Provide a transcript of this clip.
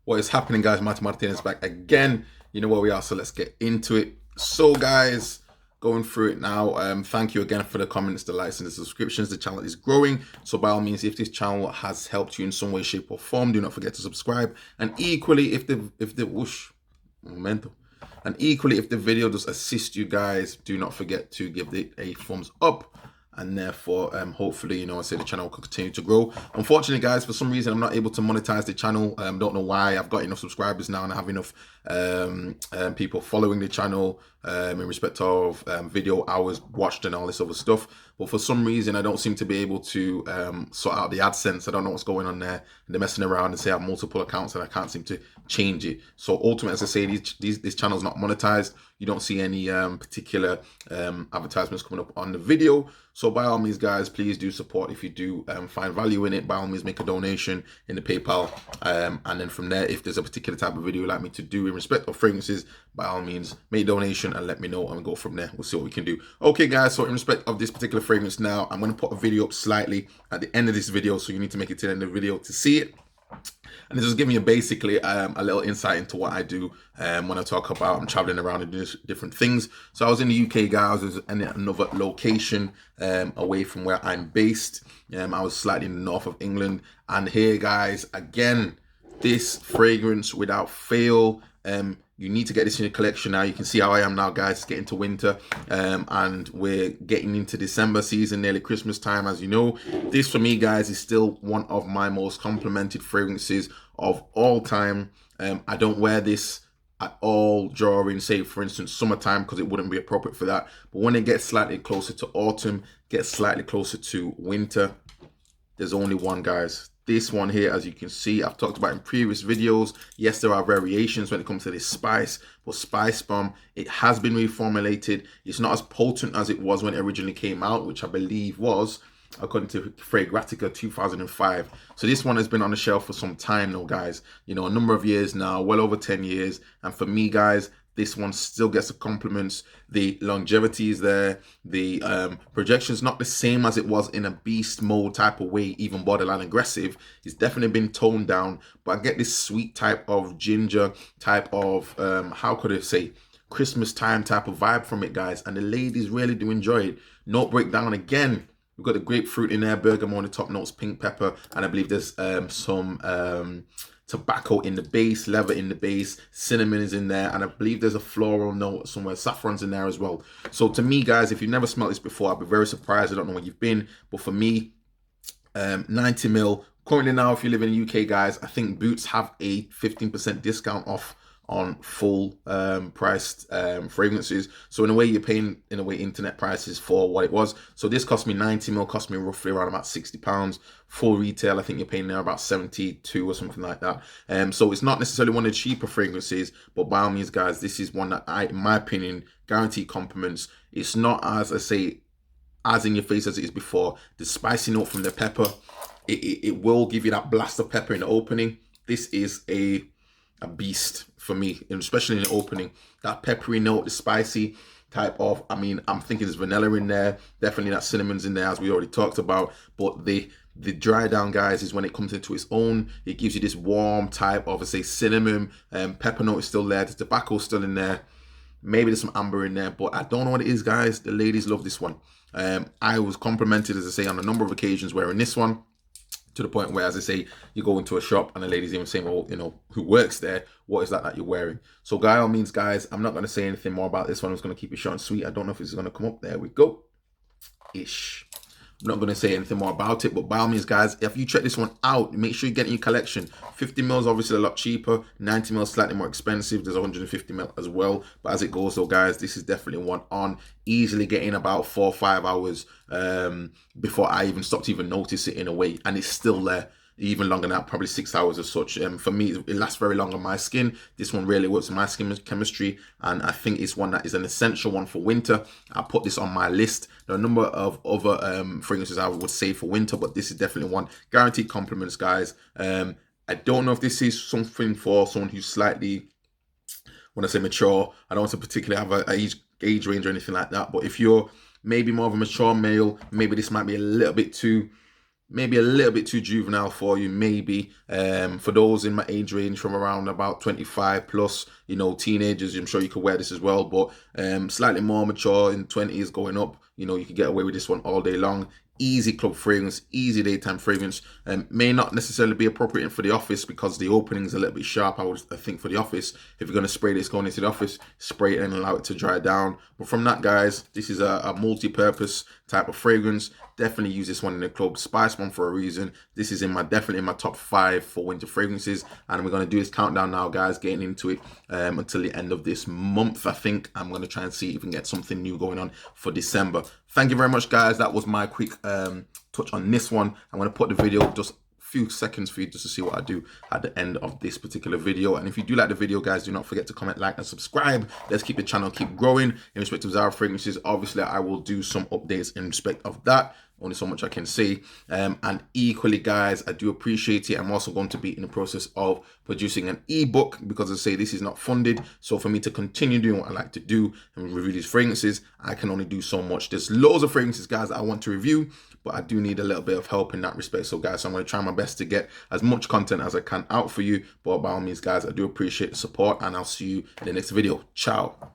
What is happening, guys? Martin Martinez back again. You know where we are, so let's get into it. So, guys, going through it now. Thank you again for the comments, the likes, and the subscriptions. The channel is growing, so by all means, if this channel has helped you in some way, shape, or form, do not forget to subscribe. And equally, if the whoosh momentum, and equally, if the video does assist you guys, do not forget to give it a thumbs up. And therefore, hopefully, I say the channel will continue to grow. Unfortunately, guys, for some reason, I'm not able to monetize the channel. Don't know why. I've got enough subscribers now and I have enough people following the channel in respect of video hours watched and all this other stuff. But for some reason, I don't seem to be able to sort out the AdSense. I don't know what's going on there. They're messing around and say I have multiple accounts and I can't seem to change it. So ultimately, as I say, this channel's not monetized. You don't see any particular advertisements coming up on the video. So by all means, guys, please do support if you do find value in it. By all means, make a donation in the PayPal. And then from there, if there's a particular type of video you'd like me to do in respect of fragrances, by all means, make a donation and let me know and go from there. We'll see what we can do. Okay, guys, so in respect of this particular fragrance now, I'm going to put a video up slightly at the end of this video. So you need to make it to the end of the video to see it. And this is giving you basically a little insight into what I do when I talk about I'm traveling around and doing different things. So I was in the UK, guys. I was in another location away from where I'm based. I was slightly in the north of England. And here, guys, again, this fragrance without fail. You need to get this in your collection now. You can see how I am now, guys. It's getting to winter and we're getting into December season, nearly Christmas time, as you know. This, for me, guys, is still one of my most complimented fragrances of all time. I don't wear this at all during, say, for instance, summertime, because it wouldn't be appropriate for that. But when it gets slightly closer to autumn, gets slightly closer to winter, there's only one, guys. This one here, as you can see, I've talked about in previous videos. Yes, there are variations when it comes to this spice, but Spice Bomb, it has been reformulated. It's not as potent as it was when it originally came out, which I believe was, according to Fragrantica 2005. So this one has been on the shelf for some time now, guys. A number of years now, well over 10 years. And for me, guys, this one still gets the compliments. The longevity is there. The projection's not the same as it was in a beast mode type of way, even borderline aggressive. It's definitely been toned down, but I get this sweet type of ginger type of, how could I say, Christmas time type of vibe from it, guys. And the ladies really do enjoy it. Note breakdown again. We've got the grapefruit in there, bergamot on the top notes, pink pepper, and I believe there's some tobacco in the base, leather in the base, cinnamon is in there, and I believe there's a floral note somewhere, saffron's in there as well. So to me, guys, if you've never smelled this before, I'd be very surprised. I don't know where you've been, but for me, 90 mil. Currently now, if you live in the UK, guys, I think Boots have a 15% discount off on full priced fragrances. So in a way, you're paying internet prices for what it was. So this cost me 90 mil, cost me roughly around about £60. Full retail, I think you're paying there about 72 or something like that. So it's not necessarily one of the cheaper fragrances, but by all means, guys, this is one that in my opinion, guaranteed compliments. It's not, as I say, as in your face as it is before. The spicy note from the pepper, it will give you that blast of pepper in the opening. This is a beast for me, and especially in the opening. That peppery note, the spicy type of, I'm thinking there's vanilla in there, definitely that cinnamon's in there, as we already talked about. But the dry down, guys, is when it comes into its own. It gives you this warm type of, say, cinnamon, pepper note is still there, the tobacco's still in there, maybe there's some amber in there, but I don't know what it is, guys. The ladies love this one. I was complimented, as I say, on a number of occasions wearing this one, to the point where, as I say, you go into a shop and the lady's even saying, well, who works there? What is that you're wearing? So by all means, guys, I'm not going to say anything more about this one. I'm just going to keep it short and sweet. I don't know if it's going to come up. There we go. Ish. I'm not going to say anything more about it, but by all means, guys, if you check this one out, make sure you get in your collection. 50 mils obviously a lot cheaper, 90 mils slightly more expensive. There's 150 mil as well, but as it goes though, guys, this is definitely one on easily getting about 4 or 5 hours before I even stopped even notice it in a way, and it's still there. Even longer than that, probably 6 hours or such. For me, it lasts very long on my skin. This one really works in my skin chemistry, and I think it's one that is an essential one for winter. I put this on my list. There are a number of other fragrances I would say for winter, but this is definitely one. Guaranteed compliments, guys. I don't know if this is something for someone who's slightly, when I say mature, I don't want to particularly have an age range or anything like that, but if you're maybe more of a mature male, maybe this might be a little bit too maybe a little bit too juvenile for you, maybe. For those in my age range from around about 25 plus, you know, teenagers, I'm sure you could wear this as well, but slightly more mature in 20s going up, you know, you could get away with this one all day long. Easy club fragrance, easy daytime fragrance. May not necessarily be appropriate for the office because the opening is a little bit sharp. I think for the office, if you're going to spray this going into the office, spray it and allow it to dry down. But from that, guys, this is a multi-purpose type of fragrance. Definitely use this one in the club. Spice one for a reason. This is definitely in my top 5 for winter fragrances, and we're going to do this countdown now, guys, getting into it until the end of this month. I think I'm going to try and see if we can get something new going on for December. Thank you very much, guys. That was my quick touch on this one. I'm going to put the video just few seconds for you just to see what I do at the end of this particular video. And if you do like the video, guys, do not forget to comment, like, and subscribe. Let's keep the channel keep growing. In respect of Zara fragrances, obviously I will do some updates in respect of that. Only so much I can say. And equally, guys, I do appreciate it. I'm also going to be in the process of producing an ebook because I say this is not funded. So for me to continue doing what I like to do and review these fragrances, I can only do so much. There's loads of fragrances, guys, that I want to review, but I do need a little bit of help in that respect. So, guys, I'm going to try my best to get as much content as I can out for you. But by all means, guys, I do appreciate the support, and I'll see you in the next video. Ciao.